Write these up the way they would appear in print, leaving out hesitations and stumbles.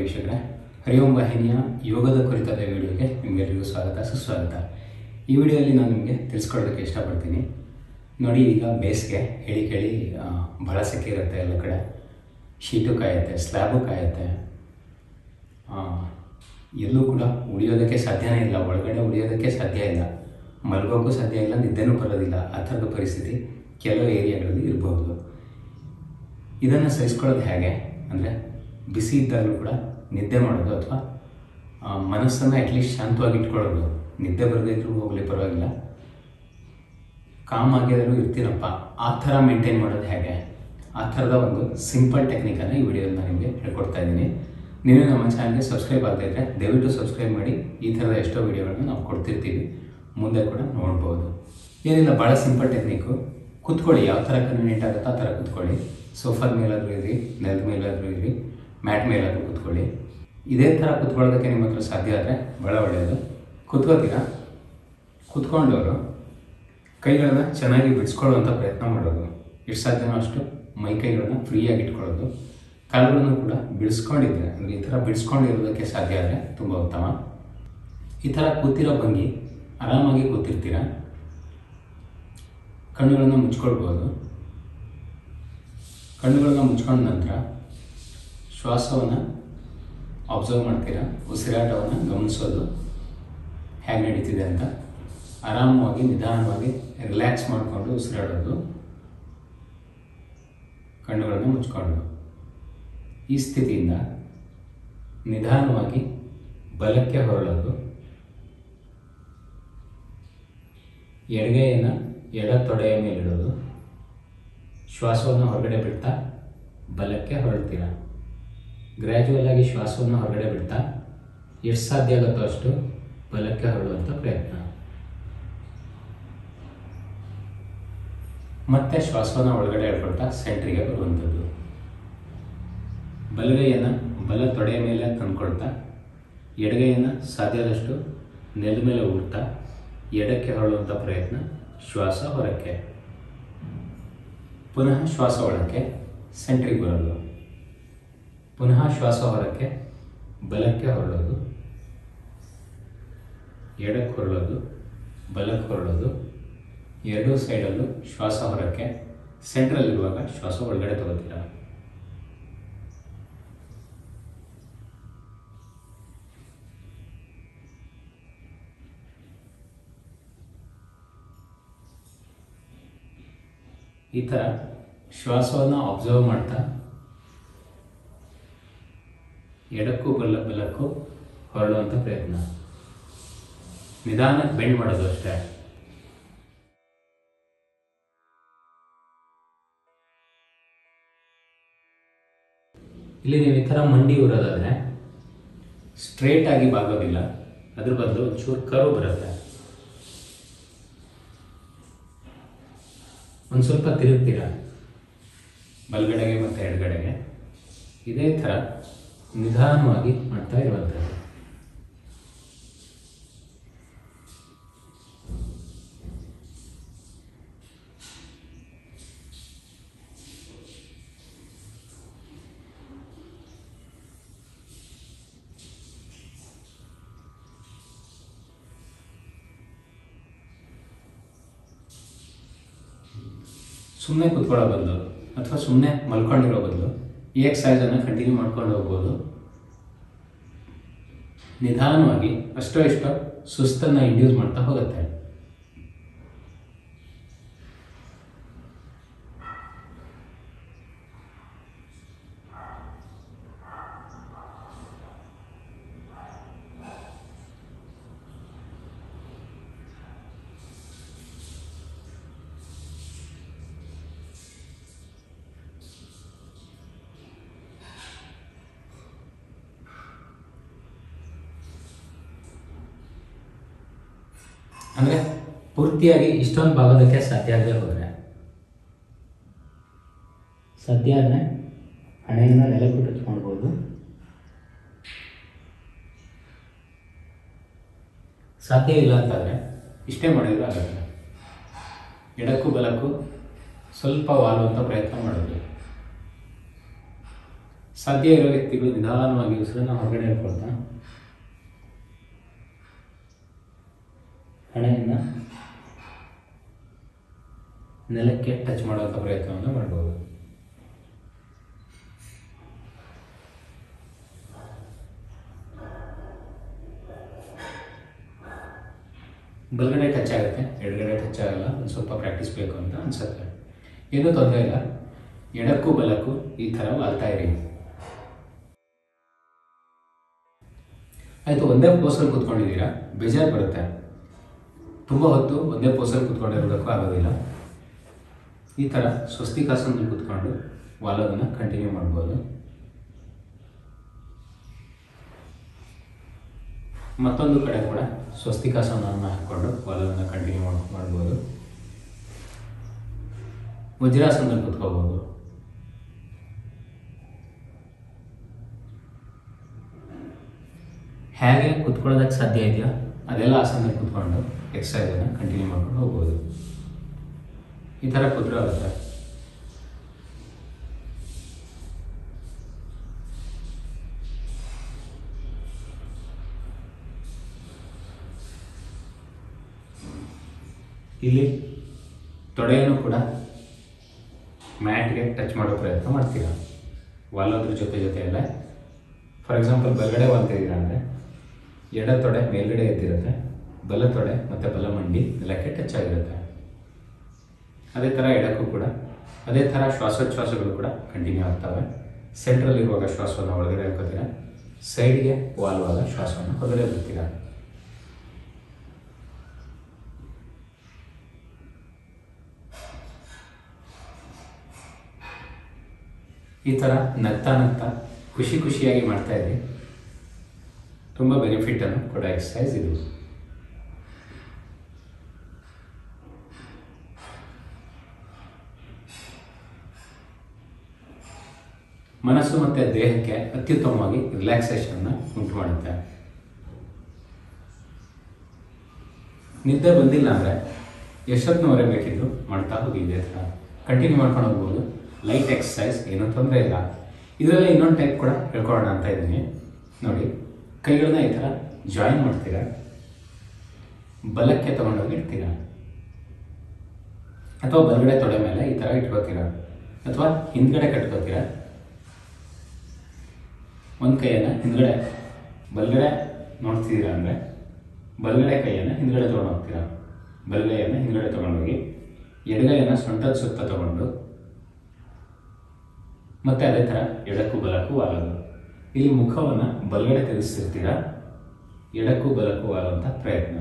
ವೀಕ್ಷಕರೇ, ಹರಿಓಂ ವಾಹಿನಿಯ ಯೋಗದ ಕುರಿತಾದ ವಿಡಿಯೋಗೆ ನಿಮಗೆಲ್ಲರಿಗೂ ಸ್ವಾಗತ ಸುಸ್ವಾಗತ. ಈ ವಿಡಿಯೋದಲ್ಲಿ ನಾನು ನಿಮಗೆ ತಿಳಿಸ್ಕೊಡೋದಕ್ಕೆ ಇಷ್ಟಪಡ್ತೀನಿ. ನೋಡಿ, ಈಗ ಬೇಸಿಗೆ ಹೇಳಿ ಕೇಳಿ ಭಾಳ ಸೆಕೆ ಇರುತ್ತೆ. ಎಲ್ಲ ಕಡೆ ಶೀಟು ಕಾಯುತ್ತೆ, ಸ್ಲ್ಯಾಬು ಕಾಯುತ್ತೆ. ಎಲ್ಲೂ ಕೂಡ ಉಳಿಯೋದಕ್ಕೆ ಸಾಧ್ಯನೇ ಇಲ್ಲ, ಒಳಗಡೆ ಉಳಿಯೋದಕ್ಕೆ ಸಾಧ್ಯ ಇಲ್ಲ, ಮಲಗೋಕ್ಕೂ ಸಾಧ್ಯ ಇಲ್ಲ, ನಿದ್ದೆನೂ ಬರೋದಿಲ್ಲ. ಆ ಥರದ ಪರಿಸ್ಥಿತಿ ಕೆಲವು ಏರಿಯಾಗಳಲ್ಲಿ ಇರಬಹುದು. ಇದನ್ನು ಸಹಿಸ್ಕೊಳ್ಳೋದು ಹೇಗೆ ಅಂದರೆ, ಬಿಸಿ ಇದ್ದಾಗಲೂ ಕೂಡ ನಿದ್ದೆ ಮಾಡೋದು ಅಥವಾ ಮನಸ್ಸನ್ನು ಅಟ್ಲೀಸ್ಟ್ ಶಾಂತವಾಗಿ ಇಟ್ಕೊಳ್ಳೋದು. ನಿದ್ದೆ ಬರದೇ ಇದ್ರೂ ಹೋಗಲಿ ಪರವಾಗಿಲ್ಲ, ಕಾಮ್ ಆಗಿದ್ರೂ ಇರ್ತೀನಪ್ಪ, ಆ ಥರ ಮೇಂಟೈನ್ ಮಾಡೋದು ಹೇಗೆ, ಆ ಥರದ ಒಂದು ಸಿಂಪಲ್ ಟೆಕ್ನಿಕನ್ನು ಈ ವಿಡಿಯೋದಲ್ಲಿ ನಾನು ನಿಮಗೆ ಹೇಳ್ಕೊಡ್ತಾ ಇದ್ದೀನಿ. ನೀವೇ ನಮ್ಮ ಚಾನಲ್ಗೆ ಸಬ್ಸ್ಕ್ರೈಬ್ ಆಗದೇ ಇದ್ದರೆ ದಯವಿಟ್ಟು ಸಬ್ಸ್ಕ್ರೈಬ್ ಮಾಡಿ. ಈ ಥರದ ಎಷ್ಟೋ ವಿಡಿಯೋಗಳನ್ನ ನಾವು ಕೊಡ್ತಿರ್ತೀವಿ, ಮುಂದೆ ಕೂಡ ನೋಡ್ಬೋದು. ಏನಿಲ್ಲ, ಭಾಳ ಸಿಂಪಲ್ ಟೆಕ್ನಿಕ್ಕು. ಕೂತ್ಕೊಳ್ಳಿ, ಯಾವ ಥರ ಕನ್ವೀನಿಯೆಂಟ್ ಆಗುತ್ತೋ ಆ ಥರ ಕೂತ್ಕೊಳ್ಳಿ. ಸೋಫಾದ ಮೇಲಾದರೂ ಇರಿ, ನೆಲದ ಮೇಲಾದರೂ ಇರಿ, ಮ್ಯಾಟ್ ಮೇಲಾದರೂ ಕೂತ್ಕೊಳ್ಳಿ. ಇದೇ ಥರ ಕೂತ್ಕೊಳ್ಳೋದಕ್ಕೆ ನಿಮ್ಮ ಹತ್ರ ಸಾಧ್ಯ ಆದರೆ ಭಾಳ ಒಳ್ಳೆಯದು. ಕೂತ್ಕೋತೀರಾ, ಕೂತ್ಕೊಂಡವರು ಕೈಗಳನ್ನ ಚೆನ್ನಾಗಿ ಬಿಡಿಸ್ಕೊಳ್ಳುವಂಥ ಪ್ರಯತ್ನ ಮಾಡೋದು. ಎಷ್ಟು ಸಾಧ್ಯನೋ ಅಷ್ಟು ಮೈ ಕೈಗಳನ್ನ ಫ್ರೀಯಾಗಿ ಇಟ್ಕೊಳ್ಳೋದು. ಕಾಲುಗಳನ್ನು ಕೂಡ ಬಿಡಿಸ್ಕೊಂಡಿದ್ರೆ ಅಂದರೆ ಈ ಥರ ಬಿಡಿಸ್ಕೊಂಡಿರೋದಕ್ಕೆ ಸಾಧ್ಯ ಆದರೆ ತುಂಬ ಉತ್ತಮ. ಈ ಥರ ಕೂತಿರೋ ಭಂಗಿ, ಆರಾಮಾಗಿ ಕೂತಿರ್ತೀರ. ಕಣ್ಣುಗಳನ್ನು ಮುಚ್ಕೊಳ್ಬೋದು. ಕಣ್ಣುಗಳನ್ನು ಮುಚ್ಕೊಂಡ ನಂತರ ಶ್ವಾಸವನ್ನು ಅಬ್ಸರ್ವ್ ಮಾಡ್ತೀರಾ. ಉಸಿರಾಟವನ್ನು ಗಮನಿಸೋದು ಹೇಗೆ ನಡೀತಿದೆ ಅಂತ. ಆರಾಮವಾಗಿ ನಿಧಾನವಾಗಿ ರಿಲ್ಯಾಕ್ಸ್ ಮಾಡಿಕೊಂಡು ಉಸಿರಾಡೋದು, ಕಣ್ಣುಗಳನ್ನು ಮುಚ್ಕೊಂಡು. ಈ ಸ್ಥಿತಿಯಿಂದ ನಿಧಾನವಾಗಿ ಬಲಕ್ಕೆ ಹೊರಳೋದು. ಎಡಗೈಯನ್ನು ಎಡ ತೊಡೆಯ ಮೇಲಿಡೋದು. ಶ್ವಾಸವನ್ನು ಹೊರಗಡೆ ಬಿಡ್ತಾ ಬಲಕ್ಕೆ ಹೊರಡ್ತೀರ. ಗ್ರ್ಯಾಜುವಲ್ ಆಗಿ ಶ್ವಾಸವನ್ನು ಹೊರಗಡೆ ಬಿಡ್ತಾ ಎಷ್ಟು ಸಾಧ್ಯ ಆಗುತ್ತೋ ಅಷ್ಟು ಬಲಕ್ಕೆ ಹೊರಡುವಂಥ ಪ್ರಯತ್ನ. ಮತ್ತೆ ಶ್ವಾಸವನ್ನು ಒಳಗಡೆ ಹೇಳ್ಕೊಳ್ತಾ ಸೆಂಟ್ರಿಗೆ ಬರುವಂಥದ್ದು. ಬಲಗೈಯನ್ನು ಬಲ ತೊಡೆಯ ಮೇಲೆ ತಂದುಕೊಳ್ತಾ ಎಡಗೈಯನ್ನು ಸಾಧ್ಯದಷ್ಟು ನೆಲದ ಮೇಲೆ ಉಡ್ತಾ ಎಡಕ್ಕೆ ಹೊರಡುವಂಥ ಪ್ರಯತ್ನ. ಶ್ವಾಸ ಹೊರಕ್ಕೆ, ಪುನಃ ಶ್ವಾಸ ಒಳಕ್ಕೆ, ಸೆಂಟ್ರಿಗೆ ಬರೋದು. ಪುನಃ ಶ್ವಾಸ ಹೊರಕ್ಕೆ, ಬಲಕ್ಕೆ ಹೊರಡೋದು, ಎಡಕ್ಕೆ ಹೊರಡೋದು, ಬಲಕ್ಕೆ ಹೊರಡೋದು. ಎರಡೂ ಸೈಡಲ್ಲೂ ಶ್ವಾಸ ಹೊರಕ್ಕೆ, ಸೆಂಟ್ರಲ್ಲಿರುವಾಗ ಶ್ವಾಸ ಒಳಗಡೆ ತಗೋತೀರ. ಈ ಥರ ಶ್ವಾಸವನ್ನು ಅಬ್ಸರ್ವ್ ಮಾಡ್ತಾ ಎಡಕ್ಕೂ ಬಲಕ್ಕೂ ಹೊರಡುವಂಥ ಪ್ರಯತ್ನ. ನಿಧಾನಕ್ಕೆ ಬೆಂಡ್ ಮಾಡೋದು ಅಷ್ಟೇ. ಇಲ್ಲಿ ನೀವು ಈ ಥರ ಮಂಡಿ ಊರೋದಾದರೆ ಸ್ಟ್ರೇಟ್ ಆಗಿ ಬಾಗೋದಿಲ್ಲ, ಅದ್ರ ಬದಲು ಒಂಚೂರು ಕರ್ವ್ ಬರುತ್ತೆ. ಒಂದು ಸ್ವಲ್ಪ ತಿರುಗ್ತೀರ ಬಲಗಡೆಗೆ ಮತ್ತು ಎಡಗಡೆಗೆ. ಇದೇ ಥರ ನಿಧಾನವಾಗಿ ಮಾಡ್ತಾ ಇರುವಂಥದ್ದು. ಸುಮ್ಮನೆ ಕೂತ್ಕೊಳ್ಳೋ ಬದಲು ಅಥವಾ ಸುಮ್ಮನೆ ಮಲ್ಕೊಂಡಿರೋ ಬದಲು ಈ ಎಕ್ಸಸೈಸನ್ನು ಕಂಟಿನ್ಯೂ ಮಾಡ್ಕೊಂಡು ಹೋಗ್ಬೋದು. ನಿಧಾನವಾಗಿ ಅಷ್ಟೋ ಇಷ್ಟೋ ಸುಸ್ತನ್ನು ಇಂಡ್ಯೂಸ್ ಮಾಡ್ತಾ ಹೋಗುತ್ತೆ. ಅಂದರೆ ಪೂರ್ತಿಯಾಗಿ ಇಷ್ಟೊಂದು ಬಾಗೋದಕ್ಕೆ ಸಾಧ್ಯ ಆಗದೆ ಹೋದರೆ, ಸಾಧ್ಯ ಆದರೆ ಹಣೆಯನ್ನು ನೆಲಕ್ಕೆ ಟಚ್ಕೊಳ್ಬೋದು. ಸಾಧ್ಯ ಇಲ್ಲ ಅಂತಂದರೆ ಇಷ್ಟೇ ಮಾಡಿದ್ರು ಆಗುತ್ತೆ. ಎಡಕ್ಕೂ ಬಲಕ್ಕೂ ಸ್ವಲ್ಪ ವಾಲುವಂಥ ಪ್ರಯತ್ನ ಮಾಡೋದು. ಸಾಧ್ಯ ಇರೋ ವ್ಯಕ್ತಿಗಳು ನಿಧಾನವಾಗಿ ಉಸಿರನ್ನು ಹೊರಗಡೆ ಹೇಳ್ಕೊಳ್ತಾ ಹಣೆಯನ್ನು ನೆಲಕ್ಕೆ ಟಚ್ ಮಾಡುವಂಥ ಪ್ರಯತ್ನವನ್ನು ಮಾಡ್ಬೋದು. ಬಲಗಡೆ ಟಚ್ ಆಗುತ್ತೆ, ಎಡಗಡೆ ಟಚ್ ಆಗಲ್ಲ. ಒಂದು ಸ್ವಲ್ಪ ಪ್ರಾಕ್ಟೀಸ್ ಬೇಕು ಅಂತ ಅನ್ಸುತ್ತೆ. ಏನೂ ತೊಂದರೆ ಇಲ್ಲ. ಎಡಕ್ಕೂ ಬಲಕ್ಕೂ ಈ ಥರ ವಾಲ್ತಾ ಇರಿ. ಆಯಿತು, ಒಂದೇ ಪೋಸಲ್ಲಿ ಕೂತ್ಕೊಂಡಿದ್ದೀರಾ, ಬೇಜಾರು ಬರುತ್ತೆ. ತುಂಬ ಹೊತ್ತು ಒಂದೇ ಪೋಸಲ್ಲಿ ಕೂತ್ಕೊಂಡಿರೋದಕ್ಕೂ ಆಗೋದಿಲ್ಲ. ಈ ಥರ ಸ್ವಸ್ತಿಕಾಸನದಲ್ಲಿ ಕೂತ್ಕೊಂಡು ವಾಲವನ್ನು ಕಂಟಿನ್ಯೂ ಮಾಡ್ಬೋದು. ಮತ್ತೊಂದು ಕಡೆ ಕೂಡ ಸ್ವಸ್ತಿಕಾಸನವನ್ನು ಹಾಕ್ಕೊಂಡು ವಾಲವನ್ನು ಕಂಟಿನ್ಯೂ ಮಾಡ್ಬೋದು. ವಜ್ರಾಸನದಲ್ಲಿ ಕೂತ್ಕೋಬೋದು. ಹೇಗೆ ಕೂತ್ಕೊಳ್ಳೋದಕ್ಕೆ ಸಾಧ್ಯ ಇದೆಯಾ ಅದೆಲ್ಲ ಆಸನದಲ್ಲಿ ಕೂತ್ಕೊಂಡು ಎಕ್ಸಸೈಸನ್ನು ಕಂಟಿನ್ಯೂ ಮಾಡ್ಕೊಂಡು ಹೋಗ್ಬೋದು. ಈ ಥರ ಕೂತ್ರೆ ಆಗುತ್ತೆ. ಇಲ್ಲಿ ತೊಡೆಯನ್ನು ಕೂಡ ಮ್ಯಾಟ್ಗೆ ಟಚ್ ಮಾಡೋ ಪ್ರಯತ್ನ ಮಾಡ್ತೀರಾ. ವಾಲೋದ್ರ ಜೊತೆ ಎಲ್ಲ. ಫಾರ್ ಎಕ್ಸಾಂಪಲ್ ಬಲಗಡೆ ವಾಲ್ತಿದ್ದೀರಾ ಅಂದರೆ ಎಡ ತೊಡೆ ಮೇಲ್ಗಡೆ ಎದ್ದಿರುತ್ತೆ, ಬಲ ತೊಡೆ ಮತ್ತು ಬಲ ಮಂಡಿ ನೆಲಕ್ಕೆ ಟಚ್ ಆಗಿರುತ್ತೆ. ಅದೇ ಥರ ಎಡಕ್ಕೂ ಕೂಡ ಅದೇ ಥರ ಶ್ವಾಸೋಚ್ಛ್ವಾಸಗಳು ಕೂಡ ಕಂಟಿನ್ಯೂ ಆಗ್ತವೆ. ಸೆಂಟ್ರಲ್ಲಿ ಇರುವಾಗ ಶ್ವಾಸವನ್ನು ಒಳಗಡೆ ಹಾಕೋತೀರಾ, ಸೈಡ್ಗೆ ವಾಲುವಾಗ ಶ್ವಾಸವನ್ನು ಹೊರಗಡೆ ಬಿಡ್ತೀರಾ. ಈ ಥರ ನಗ್ತಾ ಖುಷಿಯಾಗಿ ಮಾಡ್ತಾ ಇದ್ರಿ. ತುಂಬ ಬೆನಿಫಿಟನ್ನು ಕೊಡೋ ಎಕ್ಸಸೈಸ್ ಇದು. ಮನಸ್ಸು ಮತ್ತು ದೇಹಕ್ಕೆ ಅತ್ಯುತ್ತಮವಾಗಿ ರಿಲ್ಯಾಕ್ಸೇಷನ್ನ ಉಂಟು ಮಾಡುತ್ತೆ. ನಿದ್ದೆ ಬಂದಿಲ್ಲ ಅಂದರೆ ಎಷ್ಟೊತ್ತಿನವರೆ ಬೇಕಿದ್ರು ಮಾಡ್ತಾ ಹೋಗಿ. ಇದೇ ಥರ ಕಂಟಿನ್ಯೂ ಮಾಡ್ಕೊಂಡು ಹೋಗ್ಬೋದು. ಲೈಟ್ ಎಕ್ಸಸೈಸ್, ಏನೂ ತೊಂದರೆ ಇಲ್ಲ. ಇದರಲ್ಲಿ ಇನ್ನೊಂದು ಟೈಪ್ ಕೂಡ ಹೇಳ್ಕೊಳ್ಳೋಣ ಅಂತ ಇದ್ದೀನಿ ನೋಡಿ. ಕೈಗಳನ್ನ ಈ ಥರ ಜಾಯಿನ್ ಮಾಡ್ತೀರಾ, ಬಲಕ್ಕೆ ತೊಗೊಂಡೋಗಿ ಇಡ್ತೀರಾ, ಅಥವಾ ಬಲಗಡೆ ತೊಡೆ ಮೇಲೆ ಈ ಥರ ಇಟ್ಕೋತೀರಾ, ಅಥವಾ ಹಿಂದ್ಗಡೆ ಕಟ್ಕೋತೀರಾ. ಒಂದು ಕೈಯನ್ನು ಹಿಂದ್ಗಡೆ ಬಲಗಡೆ ನೋಡ್ತಿದ್ದೀರಾ ಅಂದರೆ ಬಲಗಡೆ ಕೈಯನ್ನು ಹಿಂದ್ಗಡೆ ತೊಗೊಂಡೋಗ್ತೀರಾ. ಬಲಗೈಯನ್ನು ಹಿಂದ್ಗಡೆ ತೊಗೊಂಡೋಗಿ ಎಡಗೈಯನ್ನು ಸೊಂಟದ ಸುತ್ತ ತೊಗೊಂಡು ಮತ್ತೆ ಅದೇ ಥರ ಎಡಕ್ಕೂ ಬಲಕ್ಕೂ ವಾಲೋದು. ಇಲ್ಲಿ ಮುಖವನ್ನು ಬಲಗಡೆ ತಿರುಗಿಸ್ತಿರ್ತೀರಾ, ಎಡಕ್ಕೂ ಬಲಕ್ಕೂ ವಾಲುವಂಥ ಪ್ರಯತ್ನ.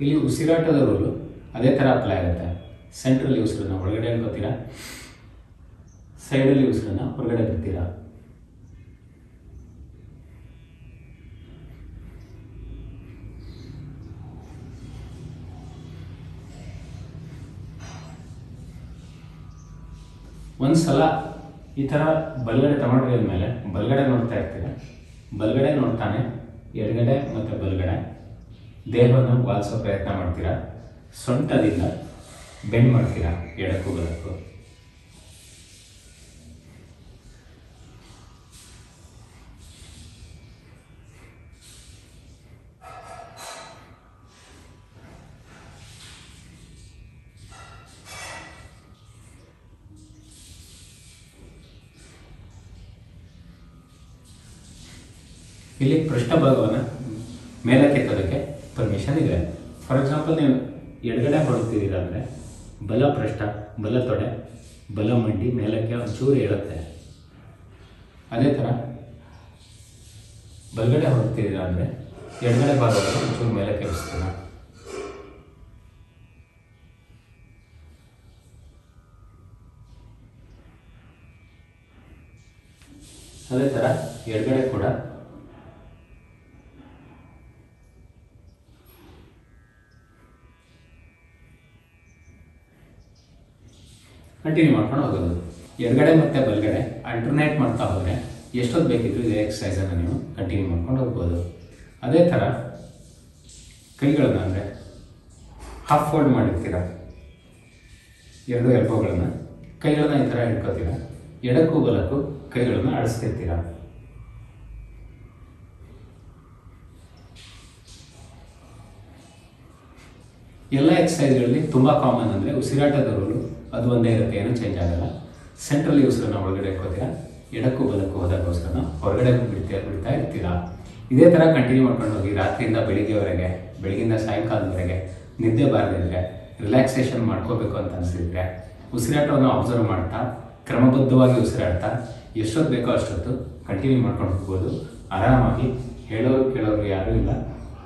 ಇಲ್ಲಿ ಉಸಿರಾಟದ ರೂಲು ಅದೇ ಥರ ಅಪ್ಲೈ ಆಗುತ್ತೆ. ಸೆಂಟ್ರಲ್ಲಿ ಉಸಿರನ್ನು ಒಳಗಡೆ ಹೇಳ್ಕೋತೀರಾ, ಸೈಡಲ್ಲಿ ಉಸಿರನ್ನು ಹೊರಗಡೆ ಬಿಡ್ತೀರಾ. ಒಂದು ಸಲ ಈ ಥರ ಬಲಗಡೆ ತಗೊಂಡ್ರೆ ಮೇಲೆ ಬಲಗಡೆ ನೋಡ್ತಾ ಇರ್ತೀರ. ಬಲಗಡೆ ನೋಡ್ತಾನೆ ಎಡಗಡೆ ಮತ್ತು ಬಲಗಡೆ ದೇಹವನ್ನು ವಾಲಿಸೋ ಪ್ರಯತ್ನ ಮಾಡ್ತೀರಾ. ಸೊಂಟದಿಂದ ಬೆಂಡ್ ಮಾಡ್ತೀರಾ ಎಡಕ್ಕೂ ಬಲಕ್ಕೂ. ಇಲ್ಲಿ ಪೃಷ್ಠಭಾಗವನ್ನು ಮೇಲಕ್ಕೆ ಎತ್ತೋದಕ್ಕೆ ಪರ್ಮಿಷನ್ ಇದೆ. ಫಾರ್ ಎಕ್ಸಾಂಪಲ್ ನೀವು ಎಡಗಡೆ ಹೊರಡ್ತಿದ್ದೀರಾ ಅಂದರೆ ಬಲ ಪೃಷ್ಠ, ಬಲ ತೊಡೆ, ಬಲ ಮಂಡಿ ಮೇಲಕ್ಕೆ ಒಂಚೂರು ಹೇಳುತ್ತೆ. ಅದೇ ಥರ ಬಲಗಡೆ ಹೊರಡ್ತಿದ್ದೀರಾ ಅಂದರೆ ಎಡಗಡೆ ಭಾಗವನ್ನು ಒಂಚೂರು ಮೇಲಕ್ಕೆ ಎಬ್ಬಿಸ್ತೀರ. ಅದೇ ಥರ ಎಡಗಡೆ ಕೂಡ ಕಂಟಿನ್ಯೂ ಮಾಡ್ಕೊಂಡು ಹೋಗೋದು. ಎಡಗಡೆ ಮತ್ತು ಬಲಗಡೆ ಅಲ್ಟರ್ನೇಟ್ ಮಾಡ್ತಾ ಹೋದರೆ ಎಷ್ಟೊತ್ತು ಬೇಕಿದ್ರು ಇದೇ ಎಕ್ಸಸೈಸನ್ನು ನೀವು ಕಂಟಿನ್ಯೂ ಮಾಡ್ಕೊಂಡು ಹೋಗ್ಬೋದು. ಅದೇ ಥರ ಕೈಗಳನ್ನು ಅಂದರೆ ಹಾಫ್ ಫೋಲ್ಡ್ ಮಾಡಿರ್ತೀರ, ಎರಡು ಎಲ್ಬೋಗಳನ್ನು, ಕೈಗಳನ್ನ ಈ ಥರ ಹಿಡ್ಕೋತೀರ, ಎಡಕ್ಕೂ ಬಲಕ್ಕೂ ಕೈಗಳನ್ನು ಆಡಿಸ್ತಿರ್ತೀರ. ಎಲ್ಲ ಎಕ್ಸಸೈಸ್ಗಳಲ್ಲಿ ತುಂಬ ಕಾಮನ್ ಅಂದರೆ ಉಸಿರಾಟದ ರೂಲು ಅದು ಒಂದೇ ಇರುತ್ತೆ, ಏನೂ ಚೇಂಜ್ ಆಗಲ್ಲ. ಸೆಂಟ್ರಲ್ಲಿ ಉಸಿರನ್ನ ಒಳಗಡೆ ಇಟ್ಕೋತೀರಾ, ಎಡಕ್ಕೂ ಬಲಕ್ಕೂ ಹೋದಾಗ ಉಸಿರನ್ನ ಹೊರಗಡೆ ಬಿಡ್ತಾ ಇರ್ತೀರಾ. ಇದೇ ಥರ ಕಂಟಿನ್ಯೂ ಮಾಡ್ಕೊಂಡು ಹೋಗಿ ರಾತ್ರಿಯಿಂದ ಬೆಳಿಗ್ಗೆವರೆಗೆ, ಬೆಳಗಿಂದ ಸಾಯಂಕಾಲದವರೆಗೆ ನಿದ್ದೆ ಬಾರದಿದ್ರೆ, ರಿಲ್ಯಾಕ್ಸೇಷನ್ ಮಾಡ್ಕೋಬೇಕು ಅಂತ ಅನಿಸಿದ್ರೆ ಉಸಿರಾಟವನ್ನು ಅಬ್ಸರ್ವ್ ಮಾಡ್ತಾ ಕ್ರಮಬದ್ಧವಾಗಿ ಉಸಿರಾಡ್ತಾ ಎಷ್ಟೊತ್ತು ಬೇಕೋ ಅಷ್ಟೊತ್ತು ಕಂಟಿನ್ಯೂ ಮಾಡ್ಕೊಂಡು ಹೋಗ್ಬೋದು. ಆರಾಮಾಗಿ ಹೇಳೋರು ಕೇಳೋರು ಯಾರೂ ಇಲ್ಲ,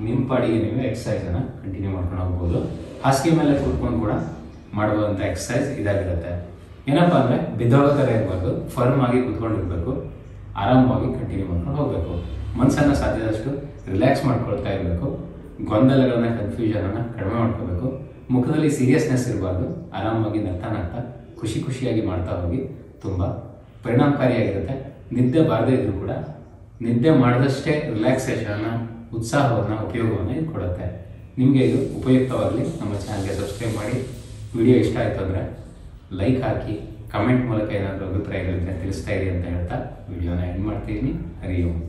ನಿಮ್ಮ ಪಾಡಿಗೆ ನೀವು ಎಕ್ಸಸೈಸನ್ನು ಕಂಟಿನ್ಯೂ ಮಾಡ್ಕೊಂಡು ಹೋಗ್ಬೋದು. ಹಾಸಿಗೆ ಮೇಲೆ ಕೂತ್ಕೊಂಡು ಕೂಡ ಮಾಡುವಂಥ ಎಕ್ಸಸೈಸ್ ಇದಾಗಿರುತ್ತೆ. ಏನಪ್ಪ ಅಂದರೆ ಬಿದ್ದೋಗೋ ಥರ ಇರಬಾರ್ದು, ಫರ್ಮ್ ಆಗಿ ಕೂತ್ಕೊಂಡಿರ್ಬೇಕು, ಆರಾಮವಾಗಿ ಕಂಟಿನ್ಯೂ ಮಾಡ್ಕೊಂಡು ಹೋಗಬೇಕು. ಮನಸ್ಸನ್ನು ಸಾಧ್ಯದಷ್ಟು ರಿಲ್ಯಾಕ್ಸ್ ಮಾಡ್ಕೊಳ್ತಾ ಇರಬೇಕು, ಗೊಂದಲಗಳನ್ನ ಕನ್ಫ್ಯೂಷನನ್ನು ಕಡಿಮೆ ಮಾಡ್ಕೋಬೇಕು. ಮುಖದಲ್ಲಿ ಸೀರಿಯಸ್ನೆಸ್ ಇರಬಾರ್ದು, ಆರಾಮಾಗಿ ನಗ್ತಾ ಖುಷಿಯಾಗಿ ಮಾಡ್ತಾ ಹೋಗಿ ತುಂಬ ಪರಿಣಾಮಕಾರಿಯಾಗಿರುತ್ತೆ. ನಿದ್ದೆ ಬಾರದೇ ಇದ್ರೂ ಕೂಡ ನಿದ್ದೆ ಮಾಡಿದಷ್ಟೇ ರಿಲ್ಯಾಕ್ಸೇಷನ್ನ, ಉತ್ಸಾಹವನ್ನು, ಉಪಯೋಗವನ್ನು ಇದು ಕೊಡುತ್ತೆ. ನಿಮಗೆ ಇದು ಉಪಯುಕ್ತವಾಗಲಿ ನಮ್ಮ ಚಾನಲ್ಗೆ ಸಬ್ಸ್ಕ್ರೈಬ್ ಮಾಡಿ. ವಿಡಿಯೋ ಇಷ್ಟ ಆಯಿತು ಅಂದರೆ ಲೈಕ್ ಹಾಕಿ, ಕಮೆಂಟ್ ಮೂಲಕ ಏನಾದರೂ ಅಭಿಪ್ರಾಯಗಳಿದ್ದರೆ ತಿಳಿಸ್ತಾ ಇರಿ ಅಂತ ಹೇಳ್ತಾ ವಿಡಿಯೋನ ಎಂಡ್ ಮಾಡ್ತಿದ್ದೀನಿ. ಹರಿ ಓಂ.